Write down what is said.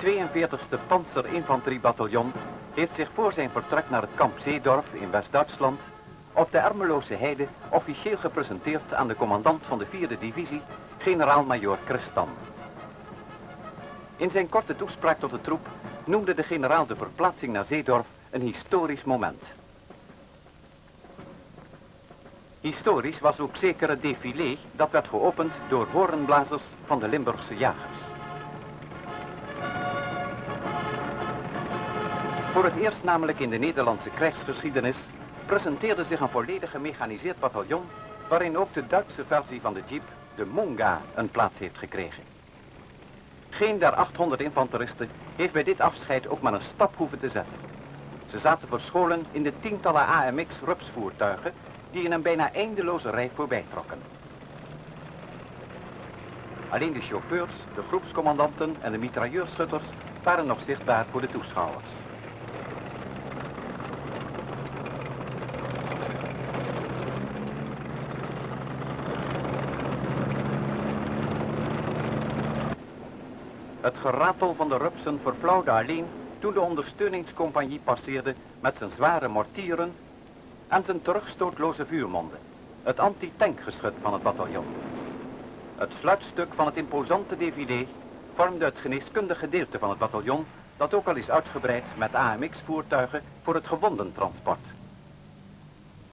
42e Panzer-infanteriebataljon heeft zich voor zijn vertrek naar het kamp Zeedorf in West-Duitsland op de Ermeloze Heide officieel gepresenteerd aan de commandant van de 4e divisie, generaal-majoor Christan. In zijn korte toespraak tot de troep noemde de generaal de verplaatsing naar Zeedorf een historisch moment. Historisch was ook zeker het défilé dat werd geopend door horenblazers van de Limburgse jagers. Voor het eerst namelijk in de Nederlandse krijgsgeschiedenis presenteerde zich een volledig gemechaniseerd bataljon waarin ook de Duitse versie van de jeep, de Monga, een plaats heeft gekregen. Geen der 800 infanteristen heeft bij dit afscheid ook maar een stap hoeven te zetten. Ze zaten verscholen in de tientallen AMX-rupsvoertuigen die in een bijna eindeloze rij voorbij trokken. Alleen de chauffeurs, de groepscommandanten en de mitrailleurschutters waren nog zichtbaar voor de toeschouwers. Het geratel van de rupsen verflauwde alleen toen de ondersteuningscompagnie passeerde met zijn zware mortieren en zijn terugstootloze vuurmonden, het anti-tankgeschut van het bataljon. Het sluitstuk van het imposante défilé vormde het geneeskundig gedeelte van het bataljon, dat ook al is uitgebreid met AMX-voertuigen voor het gewondentransport.